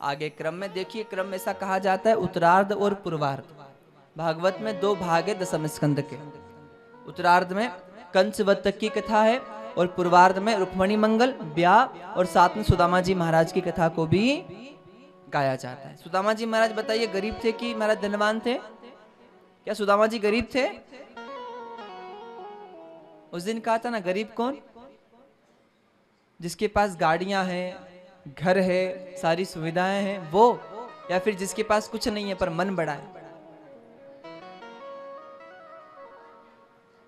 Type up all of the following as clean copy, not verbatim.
आगे क्रम में देखिए, क्रम ऐसा कहा जाता है उत्तरार्ध और पूर्वार्ध। भागवत में 2 भाग है दशम स्कंद के। उत्तरार्ध में कंसवत की कथा है और पूर्वार्ध में रुक्मणी मंगल, ब्याह और साथ में सुदामा जी महाराज की कथा को भी गाया जाता है। सुदामा जी महाराज बताइए गरीब थे कि महाराज धनवान थे? क्या सुदामा जी गरीब थे? उस दिन कहा था ना, गरीब कौन? जिसके पास गाड़ियां हैं, घर है, सारी सुविधाएं हैं वो, या फिर जिसके पास कुछ नहीं है पर मन बड़ा है?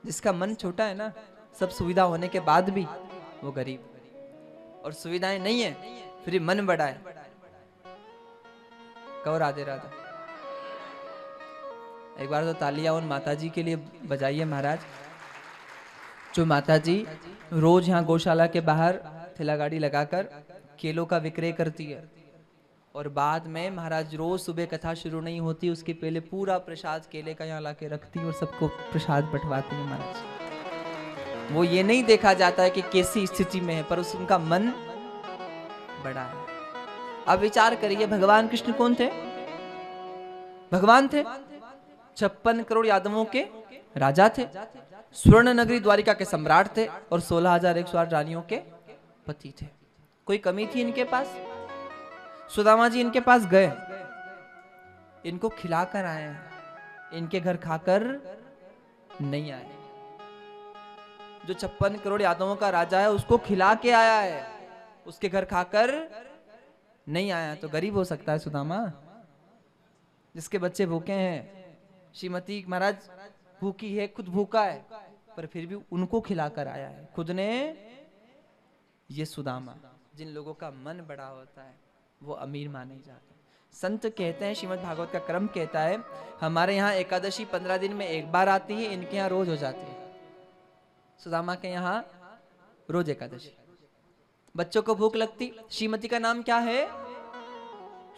जिसका मन छोटा है ना, सब सुविधा होने के बाद भी वो गरीब, और सुविधाएं नहीं है फिर मन बड़ा है। कहो राधे राधे। एक बार तो तालियां उन माताजी के लिए बजाइए महाराज, जो माताजी रोज यहाँ गौशाला के बाहर ठेला गाड़ी लगाकर केलों का विक्रय करती है, और बाद में महाराज रोज सुबह कथा शुरू नहीं होती उसके पहले पूरा प्रसाद केले का यहाँ लाके रखती है और सबको प्रसाद बंटवाती है महाराज। वो ये नहीं देखा जाता है कि कैसी स्थिति में है, पर उनका मन बड़ा है। अब विचार करिए, भगवान कृष्ण कौन थे? भगवान थे, 56 करोड़ यादवों के राजा थे, स्वर्ण नगरी द्वारिका के सम्राट थे, और 16,108 रानियों के पति थे। कोई कमी थी इनके पास? सुदामा जी इनके पास गए, इनको खिलाकर आए हैं, इनके घर खाकर नहीं आए। जो 56 करोड़ यादवों का राजा है उसको खिला के आया है, उसके घर खाकर नहीं आया। तो गरीब हो सकता है सुदामा? जिसके बच्चे भूखे हैं, श्रीमती महाराज भूखी है, खुद भूखा है, पर फिर भी उनको खिलाकर आया है खुद ने। ये सुदामा। जिन लोगों का मन बड़ा होता है वो अमीर माने जाते हैं। संत कहते हैं, श्रीमद् भागवत का क्रम कहता है, हमारे यहाँ एकादशी 15 दिन में एक बार आती है, इनके यहाँ रोज हो जाती है। सुदामा के यहाँ रोज एकादशी। बच्चों को भूख लगती, श्रीमती का नाम क्या है?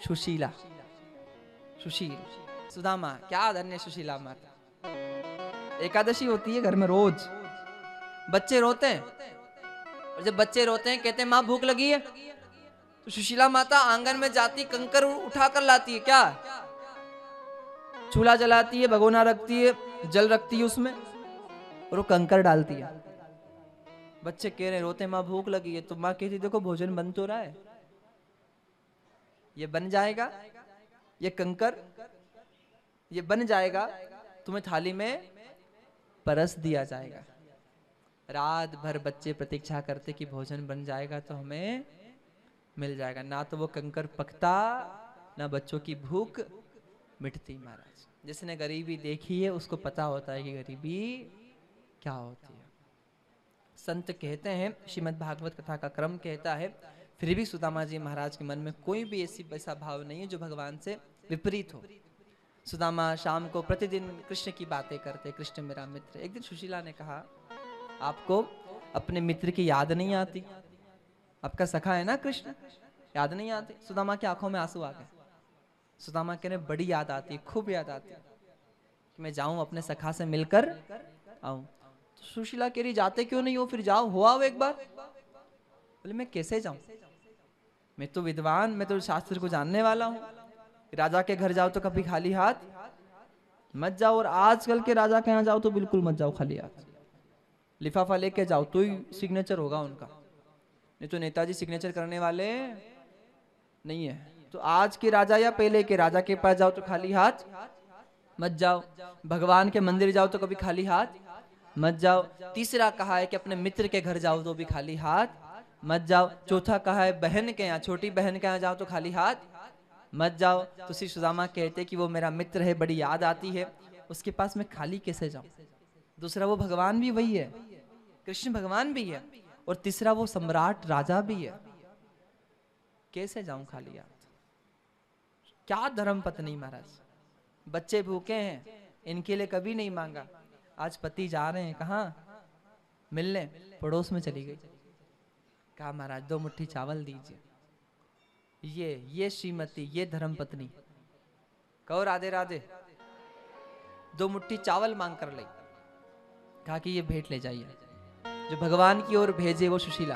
सुशीला, सुशील। सुदामा, क्या धन्य सुशीला माता। एकादशी होती है घर में रोज। बच्चे रोते हैं, और जब बच्चे रोते हैं कहते हैं माँ भूख लगी है, तो सुशीला माता आंगन में जाती, कंकर उठाकर लाती है। क्या? चूल्हा जलाती है, भगोना रखती है, जल रखती है उसमें, और वो कंकर डालती है। बच्चे कह रहे रोते माँ भूख लगी है, तो माँ कहती देखो भोजन बन तो रहा है, ये बन जाएगा, ये कंकर ये बन जाएगा, तुम्हें थाली में परस दिया जाएगा। रात भर बच्चे प्रतीक्षा करते कि भोजन बन जाएगा तो हमें मिल जाएगा। ना तो वो कंकर पकता, ना बच्चों की भूख मिटती। महाराज, जिसने गरीबी देखी है उसको पता होता है कि गरीबी क्या होती है। संत कहते हैं, श्रीमद् भागवत कथा का क्रम कहता है, फिर भी सुदामा जी महाराज के मन में कोई भी ऐसा भाव नहीं है जो भगवान से विपरीत हो। सुदामा शाम को प्रतिदिन कृष्ण की बातें करते, कृष्ण मेरा मित्र। एक दिन सुशीला ने कहा, आपको अपने मित्र की याद नहीं आती? आपका सखा है ना कृष्ण, याद नहीं आती? सुदामा की आंखों में आंसू आ गए। सुदामा कह रहे बड़ी याद आती, खूब याद आती कि मैं जाऊं अपने सखा से मिलकर आऊं। तो सुशीला कह रही जाते क्यों नहीं हो? फिर जाओ, हो आओ एक बार। बोले मैं कैसे जाऊं, मैं तो विद्वान, मैं तो शास्त्र को जानने वाला हूं। राजा के घर जाओ तो कभी खाली हाथ मत जाओ, और आजकल के राजा के यहाँ जाओ तो बिल्कुल मत जाओ खाली हाथ। लिफाफा लेके जाओ तो ही सिग्नेचर होगा उनका, नहीं तो नेताजी सिग्नेचर करने वाले नहीं है। तो आज के राजा या पहले के राजा के पास जाओ तो खाली हाथ मत जाओ। भगवान के मंदिर जाओ तो कभी खाली हाथ मत जाओ। तीसरा कहा है कि अपने मित्र के घर जाओ तो भी खाली हाथ मत जाओ। चौथा कहा है बहन के यहाँ, छोटी बहन के यहाँ जाओ तो खाली हाथ मत जाओ। तो श्री सुदामा कहते कि वो मेरा मित्र है, बड़ी याद आती है, उसके पास मैं खाली कैसे जाऊं। दूसरा वो भगवान भी वही है, कृष्ण भगवान भी है, और तीसरा वो सम्राट राजा भी है, कैसे जाऊं खाली हाथ। क्या धर्म पत्नी महाराज, बच्चे भूखे हैं, इनके लिए कभी नहीं मांगा। आज पति जा रहे हैं कहाँ मिलने, पड़ोस में चली गई, कहा महाराज 2 मुट्ठी चावल दीजिए। ये श्रीमती, ये धर्म पत्नी, कहो राधे राधे। 2 मुट्ठी चावल मांग कर ली, कहा कि ये भेंट ले जाइए। जो भगवान की ओर भेजे वो सुशीला,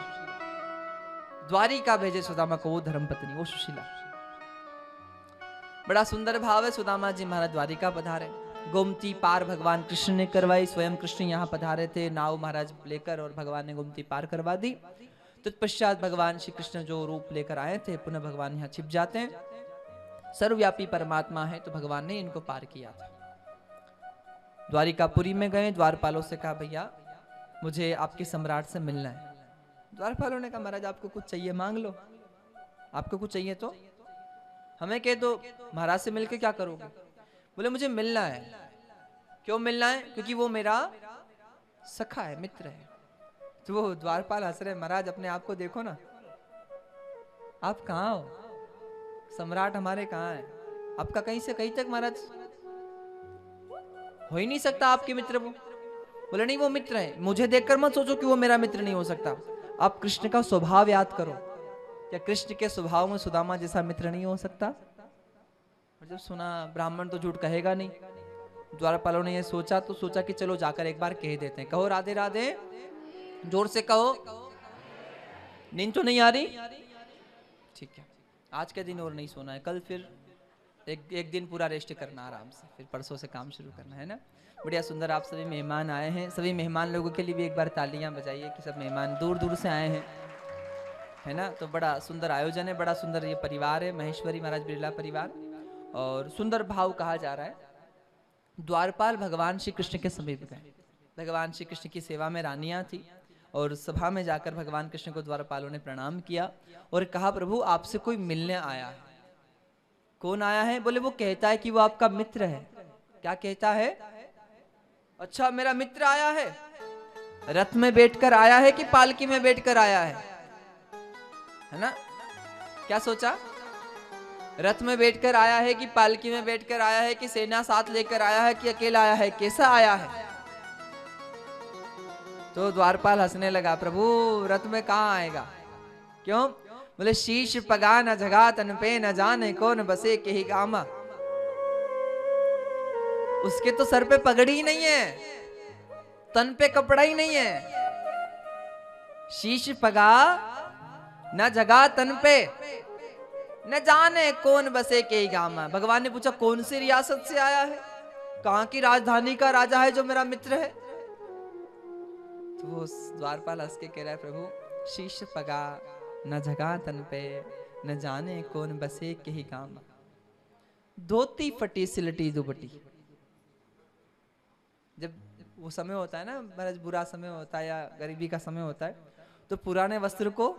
द्वारिका भेजे सुदामा को वो धर्म पत्नी, वो सुशीला। बड़ा सुंदर भाव है। सुदामा जी महाराज द्वारिका पधारे, गोमती पार भगवान कृष्ण ने करवाई। स्वयं कृष्ण यहाँ पधारे थे नाव महाराज लेकर, और भगवान ने गोमती पार करवा दी। तत्पश्चात भगवान श्री कृष्ण जो रूप लेकर आए थे, पुनः भगवान यहाँ छिप जाते हैं। सर्वव्यापी परमात्मा है, तो भगवान ने इनको पार किया था। द्वारिकापुरी में गए, द्वारपालों से कहा भैया मुझे आपके सम्राट से मिलना है। द्वारपालों ने कहा महाराज आपको कुछ चाहिए मांग लो, आपको कुछ चाहिए तो हमें कह दो, महाराज से मिलके क्या करोगे? बोले मुझे मिलना है। क्यों मिलना है? क्योंकि वो मेरा सखा है, मित्र है। तो वो द्वारपाल हंस रहे, महाराज अपने आप को देखो ना, आप कहाँ हो? सम्राट हमारे कहाँ है? आपका कहीं से कहीं तक महाराज हो ही नहीं सकता आपके मित्र वो। बोले नहीं वो मित्र है, मुझे देखकर मत सोचो कि वो मेरा मित्र नहीं हो सकता। आप कृष्ण का स्वभाव याद करो, क्या कृष्ण के स्वभाव में सुदामा जैसा मित्र नहीं हो सकता? और जब सुना ब्राह्मण तो झूठ कहेगा नहीं, द्वारपालों ने ये सोचा तो सोचा कि चलो जाकर एक बार कह देते हैं। कहो राधे राधे, जोर से कहो। नींद तो नहीं आ रही? ठीक है, आज के दिन और नहीं सोना है, कल फिर एक दिन पूरा रेस्ट करना आराम से, फिर परसों से काम शुरू करना है ना। बढ़िया सुंदर आप सभी मेहमान आए हैं, सभी मेहमान लोगों के लिए भी एक बार तालियां बजाइए कि सब मेहमान दूर दूर से आए हैं, है ना। तो बड़ा सुंदर आयोजन है, बड़ा सुंदर ये परिवार है, महेश्वरी महाराज बिरला परिवार। और सुंदर भाव कहा जा रहा है, द्वारपाल भगवान श्री कृष्ण के समीप गए। भगवान श्री कृष्ण की सेवा में रानियां थी, और सभा में जाकर भगवान कृष्ण को द्वारपालों ने प्रणाम किया और कहा प्रभु आपसे कोई मिलने आया है। कौन आया है? बोले वो कहता है कि वो आपका मित्र है। क्या कहता है? अच्छा मेरा मित्र आया है। रथ में बैठकर आया है कि पालकी में बैठकर आया है ना? क्या सोचा? रथ में बैठकर आया है कि पालकी में बैठकर आया है कि सेना साथ लेकर आया है कि अकेला आया है, कैसा आया है? तो द्वारपाल हंसने लगा, प्रभु रथ में कहाँ आएगा? क्यों? बोले शीश पगा न जगा तन पे, न जाने कौन बसे के ही गामा। उसके तो सर पे पगड़ी ही नहीं है, तन पे कपड़ा ही नहीं है। शीश पगा न जगा तन पे, न जाने कौन बसे के ही गामा। भगवान ने पूछा कौन सी रियासत से आया है, कहां की राजधानी का राजा है जो मेरा मित्र है? तो वो द्वारपाल हंस के कह रहा है, प्रभु शीश पगा न जगा तन पे, न जाने कौन बसे के ही गामा। धोती फटी सिलटी दुबटी। जब वो समय होता है ना, बड़ा बुरा समय होता है या गरीबी का समय होता है, तो पुराने वस्त्र को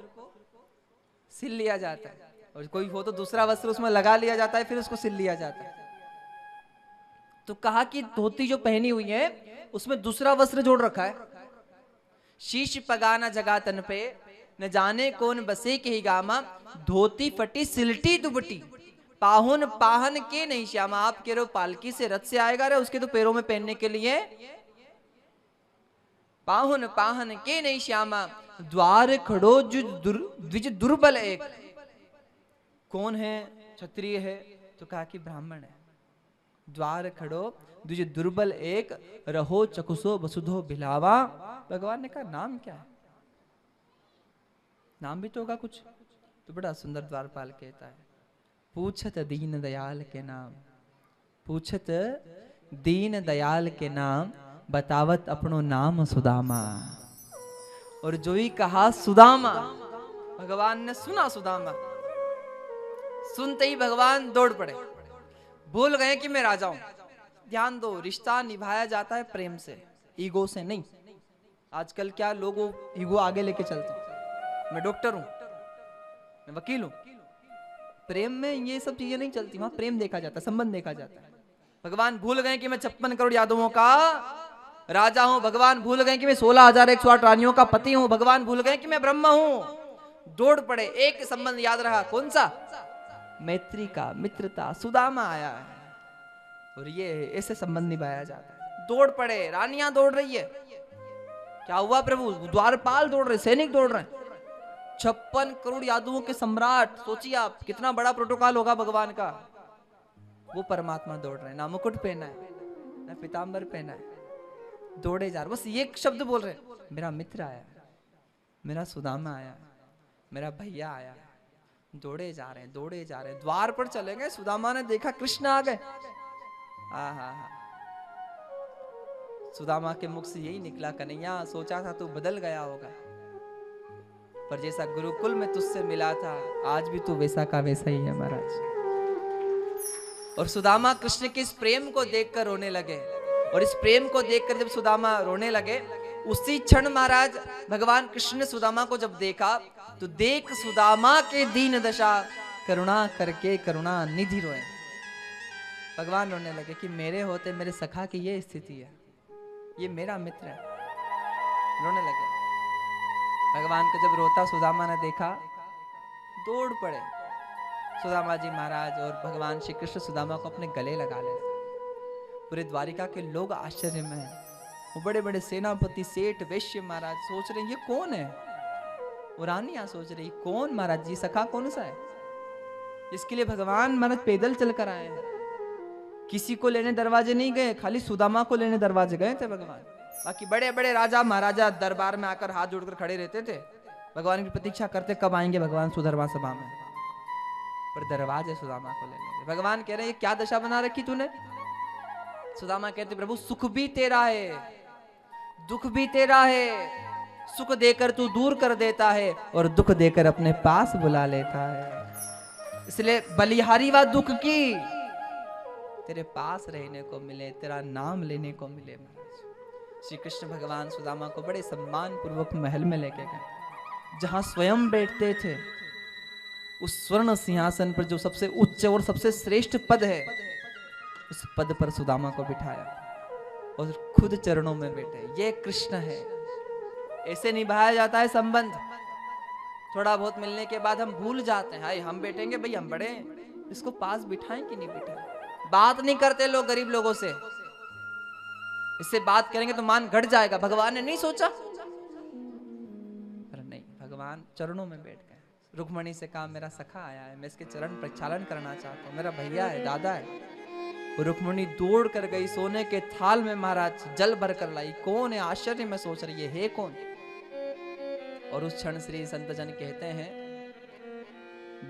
सिल लिया जाता है, और कोई हो तो दूसरा वस्त्र उसमें लगा लिया जाता है, फिर उसको सिल लिया जाता है। तो कहा कि धोती जो पहनी हुई है उसमें दूसरा वस्त्र जोड़ रखा है। शीश पगा न जगा तन पे, न जाने कौन बसे के ही गामा। धोती फटी सिलटी दुबटी, पाहुन पाहन के नहीं श्यामा। आप कह रहे हो पालकी से रथ से आएगा रे, उसके तो पैरों में पहनने के लिए पाहुन पाहन के नहीं श्यामा। द्वार खड़ो द्विज दुर्बल एक। कौन है? क्षत्रिय है? तो कहा कि ब्राह्मण है। द्वार खड़ो द्विज दुर्बल एक, रहो चकुसो वसुधो भिलावा। भगवान ने कहा नाम क्या है? नाम भी तो होगा कुछ। तो बड़ा सुंदर द्वारपाल कहता है, पूछत दीन दयाल के नाम, पूछत दीन दयाल के नाम, बतावत अपनो नाम सुदामा। और जो ही कहा सुदामा, भगवान ने सुना सुदामा, सुनते ही भगवान दौड़ पड़े, भूल गए कि मैं राजा हूं। ध्यान दो, रिश्ता निभाया जाता है प्रेम से, ईगो से नहीं। आजकल क्या लोगों ईगो आगे लेके चलते हैं, मैं डॉक्टर हूं, मैं वकील हूं। प्रेम में ये सब चीजें नहीं चलती, वहां प्रेम देखा जाता है, संबंध देखा जाता है। भगवान भूल गए कि मैं 56 करोड़ यादवों का राजा हूं। भगवान भूल गए कि मैं 16,108 रानियों का पति हूं। भगवान भूल गए कि मैं ब्रह्मा हूं। दौड़ पड़े, एक संबंध याद रहा, कौन सा? मैत्री का, मित्रता। सुदामा आया है और ये ऐसे संबंध निभाया जाता है। दौड़ पड़े, रानियां दौड़ रही है। क्या हुआ प्रभु? द्वारपाल दौड़ रहे, सैनिक दौड़ रहे हैं। 56 करोड़ यादवों के सम्राट, सोचिए आप कितना बड़ा प्रोटोकॉल होगा भगवान का। वो परमात्मा दौड़ रहे हैं, ना मुकुट पहना है ना पीतांबर पहना है, दौड़े जा रहे, बस ये शब्द बोल रहे हैं, मेरा मित्र आया, मेरा सुदामा आया, मेरा भैया आया। दौड़े जा रहे हैं, दौड़े जा रहे हैं, द्वार पर चले गए। सुदामा ने देखा कृष्ण आ गए। आहा, सुदामा के मुख से यही निकला, कन्हैया सोचा था तू बदल गया होगा, पर जैसा गुरुकुल में तुझसे मिला था आज भी तू वैसा का वैसा ही है महाराज। और सुदामा कृष्ण के इस प्रेम को देखकर रोने लगे। और इस प्रेम को देखकर जब सुदामा रोने लगे, उसी क्षण महाराज भगवान कृष्ण ने सुदामा को जब देखा तो देख सुदामा के दीन दशा, करुणा करके करुणा निधि रोए। भगवान रोने लगे कि मेरे होते मेरे सखा की ये स्थिति है, ये मेरा मित्र है। रोने लगे। भगवान को जब रोता सुदामा ने देखा, दौड़ पड़े सुदामा जी महाराज, और भगवान श्री कृष्ण सुदामा को अपने गले लगा ले। पूरे द्वारिका के लोग आश्चर्य में हैं। वो बड़े बड़े सेनापति, सेठ, वैश्य महाराज सोच रहे ये कौन है। वो रानियां सोच रही कौन महाराज जी, सखा कौन सा है, इसके लिए भगवान महाराज पैदल चल कर आए हैं। किसी को लेने दरवाजे नहीं गए, खाली सुदामा को लेने दरवाजे गए थे भगवान। बाकी बड़े बड़े राजा महाराजा दरबार में आकर हाथ जोड़कर खड़े रहते थे, भगवान की प्रतीक्षा करते कब आएंगे भगवान सुधर्मा सभा में। पर दरवाजे सुदामा को लेने। भगवान कह रहे हैं क्या दशा बना रखी तूने। सुदामा कहते प्रभु सुख भी तेरा है, दुख भी तेरा है, सुख देकर तू दूर कर देता है और दुख देकर अपने पास बुला लेता है। इसलिए बलिहारी व दुख की तेरे पास रहने को मिले, तेरा नाम लेने को मिले। श्री कृष्ण भगवान सुदामा को बड़े सम्मान पूर्वक महल में लेके गए, जहां स्वयं बैठते थे। उस स्वर्ण सिंहासन पर जो सबसे उच्च और सबसे श्रेष्ठ पद है, उस पद पर सुदामा को बिठाया और खुद चरणों में बैठे। ये कृष्ण है। ऐसे निभाया जाता है संबंध। थोड़ा बहुत मिलने के बाद हम भूल जाते हैं, हाय हम बैठेंगे भाई, हम बड़े, इसको पास बिठाएं कि नहीं बिठाएं। बात नहीं करते लोग गरीब लोगों से, इससे बात करेंगे तो मान घट जाएगा। भगवान ने नहीं सोचा, पर नहीं, भगवान चरणों में बैठ गए। रुक्मणी से कहा मेरा सखा आया है, मैं इसके चरण प्रक्षालन करना चाहता हूँ, मेरा भैया है, दादा है। रुक्मणी दौड़ कर गई, सोने के थाल में महाराज जल भर कर लाई। कौन है, आश्चर्य में सोच रही है कौन। और उस क्षण श्री संत जन कहते हैं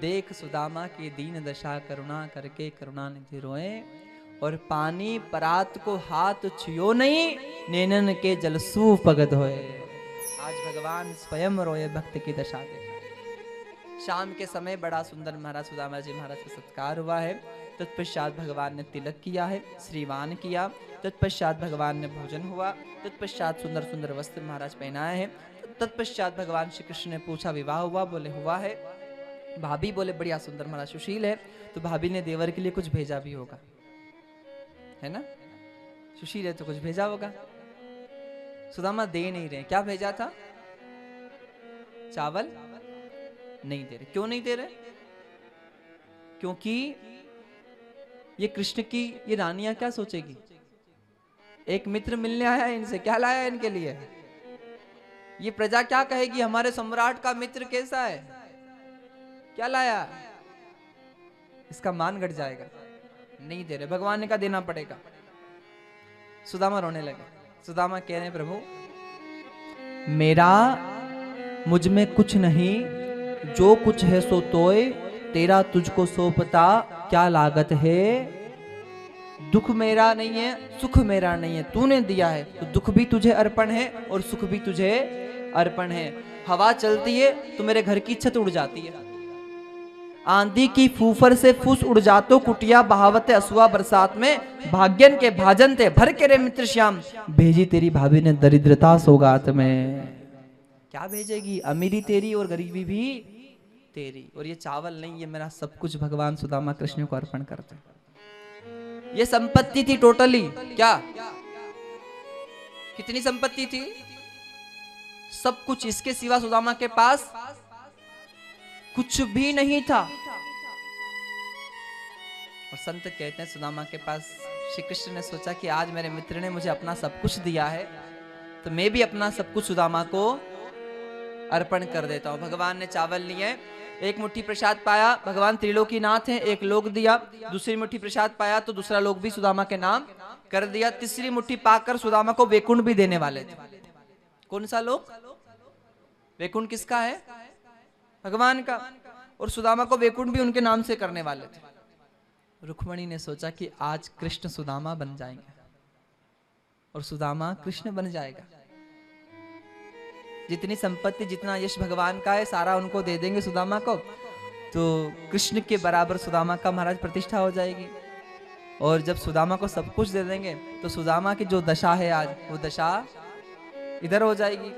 देख सुदामा की दीन दशा, करुणा करके करुणा निधि रोए। और पानी परात को हाथ छुयो नहीं, नैनन के जलसू पगद होए। आज भगवान स्वयं रोए भक्त की दशा देखा। शाम के समय बड़ा सुंदर महाराज सुदामा जी महाराज का सत्कार हुआ है। तत्पश्चात भगवान ने तिलक किया है, श्रीवान किया। तत्पश्चात भगवान ने भोजन हुआ। तत्पश्चात सुंदर सुंदर वस्त्र महाराज पहनाए हैं। तत्पश्चात भगवान श्री कृष्ण ने पूछा विवाह हुआ, बोले हुआ है। भाभी बोले बढ़िया सुंदर महाराज सुशील है, तो भाभी ने देवर के लिए कुछ भेजा भी होगा, है ना, सुशील है तो कुछ भेजा होगा। सुदामा दे नहीं रहे, क्या भेजा था, चावल नहीं दे रहे। क्यों नहीं दे रहे, क्योंकि ये कृष्ण की ये रानियां क्या सोचेगी, एक मित्र मिलने आया है इनसे, क्या लाया है इनके लिए। ये प्रजा क्या कहेगी, हमारे सम्राट का मित्र कैसा है, क्या लाया, इसका मान घट जाएगा। नहीं दे रहे, भगवान ने कहा देना पड़ेगा। सुदामा रोने लगे। सुदामा कह रहे प्रभु मेरा मुझ में कुछ नहीं, जो कुछ है सो तोय, तेरा तुझको सौंपता क्या लागत है। दुख मेरा नहीं है, सुख मेरा नहीं है, तूने दिया है तो दुख भी तुझे अर्पण है और सुख भी तुझे अर्पण है। हवा चलती है तो मेरे घर की छत उड़ जाती है, आंधी की फूफर से फूस उड़ जातो, कुटिया बहावते असुआ बरसात में, भाग्यन के भाजन थे भर के रे मित्र श्याम, भेजी तेरी भाभी ने दरिद्रता सौगात में। क्या भेजेगी, अमीरी तेरी और गरीबी भी तेरी। और ये चावल नहीं, ये मेरा सब कुछ भगवान सुदामा कृष्ण को अर्पण करते। ये संपत्ति थी टोटली, क्या कितनी संपत्ति थी, सब कुछ। इसके सिवा सुदामा के पास कुछ भी नहीं था। और संत कहते हैं सुदामा के पास श्री कृष्ण ने सोचा कि आज मेरे मित्र ने मुझे अपना सब कुछ दिया है, तो मैं भी अपना सब कुछ सुदामा को अर्पण कर देता हूं। भगवान ने चावल लिए, एक मुट्ठी प्रसाद पाया, भगवान त्रिलोकीनाथ हैं, एक लोक दिया। दूसरी मुट्ठी प्रसाद पाया तो दूसरा लोक भी सुदामा के नाम कर दिया। तीसरी मुट्ठी पाकर सुदामा को वैकुंठ भी देने वाले थे। कौन सा लोक, वैकुंठ किसका है, भगवान का। और सुदामा को वैकुंठ भी उनके नाम से करने वाले थे। रुक्मणी ने सोचा कि आज कृष्ण सुदामा बन जाएंगे और सुदामा कृष्ण बन जाएगा। जितनी संपत्ति जितना यश भगवान का है सारा उनको दे देंगे सुदामा को, तो कृष्ण के बराबर सुदामा का महाराज प्रतिष्ठा हो जाएगी। और जब सुदामा को सब कुछ दे देंगे तो सुदामा की जो दशा है आज, वो दशा इधर हो जाएगी।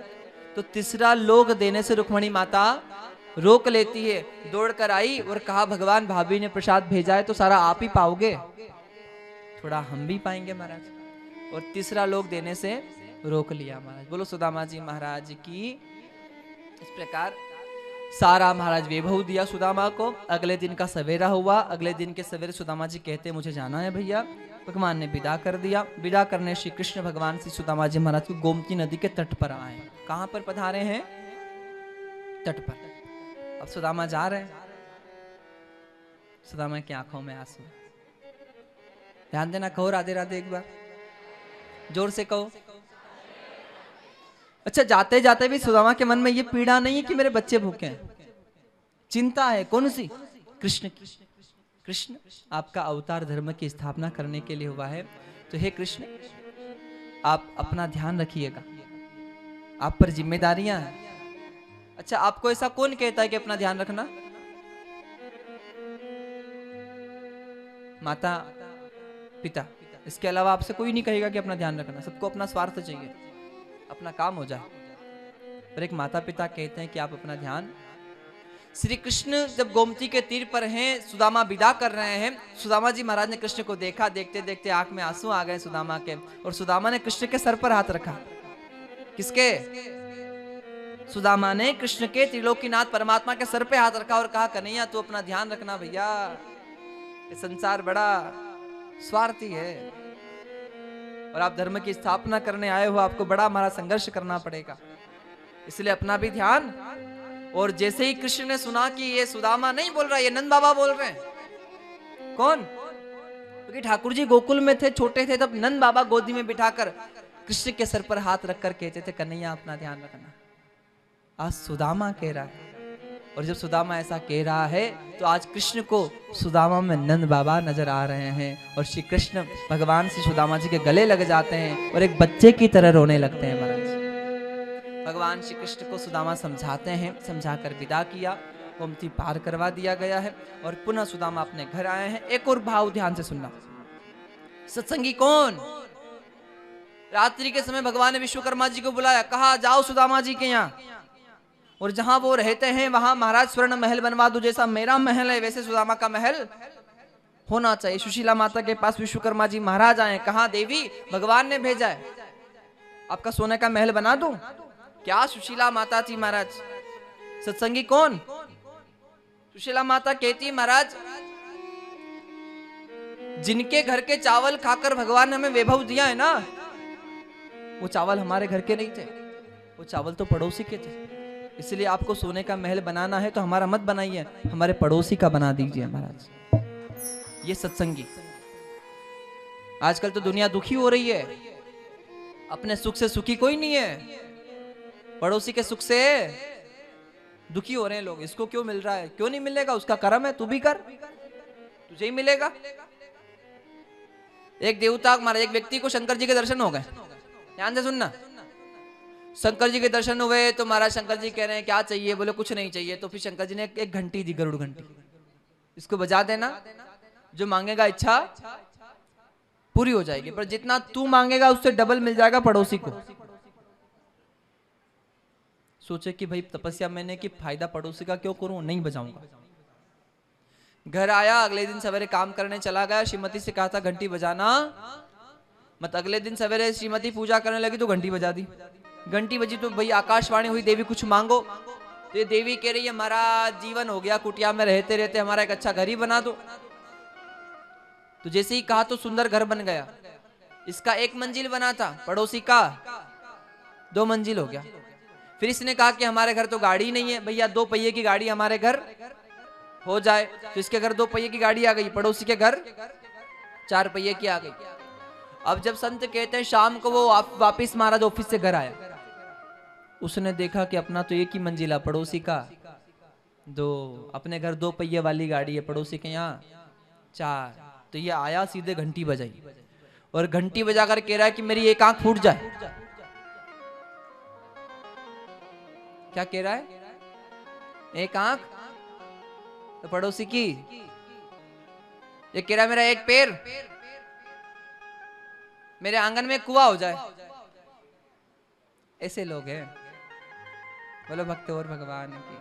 तो तीसरा लोक देने से रुक्मणी माता रोक लेती है। दौड़ कर आई और कहा भगवान भाभी ने प्रसाद भेजा है तो सारा आप ही पाओगे, थोड़ा हम भी पाएंगे महाराज। और तीसरा लोक देने से रोक लिया महाराज। बोलो सुदामा जी महाराज की। इस प्रकार सारा महाराज वैभव दिया सुदामा को। अगले दिन का सवेरा हुआ। अगले दिन के सवेरे सुदामा जी कहते मुझे जाना है भैया। भगवान ने विदा कर दिया। विदा करने श्री कृष्ण भगवान श्री सुदामा जी महाराज को गोमती नदी के तट पर आए। कहां पर पधारे हैं? तट पर। अब सुदामा जा रहे हैं। सुदामा की आंखों में आंसू। ध्यान देना, कहो राधे राधे एक बार, जोर से कहो। अच्छा, जाते जाते भी सुदामा के मन में ये पीड़ा नहीं है कि मेरे बच्चे भूखे हैं, चिंता है। कौन सी? कृष्ण की। कृष्ण आपका अवतार धर्म की स्थापना करने के लिए हुआ है, तो हे कृष्ण आप अपना ध्यान रखिएगा, आप पर जिम्मेदारियां हैं। अच्छा, आपको ऐसा कौन कहता है कि अपना ध्यान रखना? माता पिता, इसके अलावा आपसे कोई नहीं कहेगा कि अपना ध्यान रखना। सबको अपना स्वार्थ चाहिए, अपना काम हो जाए। पर एक माता पिता कहते हैं कि आप अपना ध्यान। श्री कृष्ण जब गोमती के तीर पर हैं, सुदामा विदा कर रहे हैं। सुदामा जी महाराज ने कृष्ण को देखा। देखते देखते आंख में आंसू आ गए सुदामा के। और सुदामा ने कृष्ण के सर पर हाथ रखा। किसके? सुदामा ने कृष्ण के, त्रिलोकीनाथ परमात्मा के सर पे हाथ रखा और कहा कन्हैया तू अपना ध्यान रखना भैया, ये संसार बड़ा स्वार्थी है और आप धर्म की स्थापना करने आए हो, आपको बड़ा हमारा संघर्ष करना पड़ेगा, इसलिए अपना भी ध्यान। और जैसे ही कृष्ण ने सुना कि ये सुदामा नहीं बोल रहा, ये नंद बाबा बोल रहे हैं। कौन? क्योंकि ठाकुर जी गोकुल में थे, छोटे थे, तब नंद बाबा गोदी में बिठाकर कृष्ण के सर पर हाथ रखकर कहते थे कन्हैया अपना ध्यान रखना। आज सुदामा कह रहा है, और जब सुदामा ऐसा कह रहा है तो आज कृष्ण को सुदामा में नंद बाबा नजर आ रहे हैं। और श्री कृष्ण भगवान श्री सुदामा जी के गले लग जाते हैं और एक बच्चे की तरह रोने लगते हैं महाराज। भगवान श्री कृष्ण को सुदामा समझाते हैं, समझाकर विदा किया। गोमती पार करवा दिया गया है और पुनः सुदामा अपने घर आए हैं। एक और भाव ध्यान से सुनना। सत्संगी कौन? रात्रि के समय भगवान ने विश्वकर्मा जी को बुलाया, कहा जाओ सुदामा जी के यहाँ, और जहां वो रहते हैं वहां महाराज स्वर्ण महल बनवा दो। जैसा मेरा महल है वैसे सुदामा का महल होना चाहिए। सुशीला माता के पास विश्वकर्मा जी महाराज आए। कहा देवी भगवान ने भेजा है, आपका सोने का महल बना दूं क्या? सुशीला माता थी महाराज। सत्संगी कौन? सुशीला माता कहती महाराज जिनके घर के चावल खाकर भगवान ने हमें वैभव दिया है ना, वो चावल हमारे घर के नहीं थे, वो चावल तो पड़ोसी के थे। इसलिए आपको सोने का महल बनाना है तो हमारा मत बनाइए, हमारे पड़ोसी का बना दीजिए महाराज। ये सत्संगी। आजकल तो दुनिया दुखी हो रही है, अपने सुख से सुखी कोई नहीं है, पड़ोसी के सुख से दुखी हो रहे हैं लोग। इसको क्यों मिल रहा है? क्यों नहीं मिलेगा? उसका कर्म है, तू भी कर, तुझे ही मिलेगा। एक देवता महाराज, एक व्यक्ति को शंकर जी के दर्शन हो गए। ध्यान से सुनना। शंकर जी के दर्शन हुए तो महाराज शंकर जी कह रहे हैं क्या चाहिए? बोले कुछ नहीं चाहिए। तो फिर शंकर जी ने एक घंटी दी, गरुड़ घंटी, इसको बजा देना, जो मांगेगा इच्छा पूरी हो जाएगी। पर जितना तू मांगेगा उससे डबल मिल जाएगा पड़ोसी को। सोचे कि भाई तपस्या मैंने की, फायदा पड़ोसी का क्यों करूं, नहीं बजाऊंगा। घर आया, अगले दिन सवेरे काम करने चला गया। श्रीमती से कहा था घंटी बजाना मत। अगले दिन सवेरे श्रीमती पूजा करने लगी तो घंटी बजा दी। घंटी बजी तो भाई आकाशवाणी हुई, देवी कुछ मांगो। तो ये देवी कह रही है महाराज जीवन हो गया कुटिया में रहते रहते, हमारा एक अच्छा घर ही बना दो। तो जैसे ही कहा तो सुंदर घर बन गया। इसका 1 मंजिल बना था, पड़ोसी का 2 मंजिल हो गया। फिर इसने कहा कि हमारे घर तो गाड़ी नहीं है, भैया 2 पहिए की गाड़ी हमारे घर हो जाए। तो इसके घर 2 पहिए की गाड़ी आ गई, पड़ोसी के घर 4 पहिए की आ गई। अब जब संत कहते हैं शाम को वो वापिस महाराज ऑफिस से घर आया, उसने देखा कि अपना तो 1 ही मंजिला, पड़ोसी का 2, अपने घर 2 पहिए वाली गाड़ी है, पड़ोसी के यहाँ 4। तो ये आया सीधे घंटी बजाई, और घंटी बजाकर कह रहा है कि मेरी एक आंख फूट जाए। क्या कह रहा है? एक आंख। तो पड़ोसी की ये कह रहा है मेरा एक पैर, मेरे आंगन में कुआं हो जाए। ऐसे लोग हैं। बोलो भक्त और भगवान की।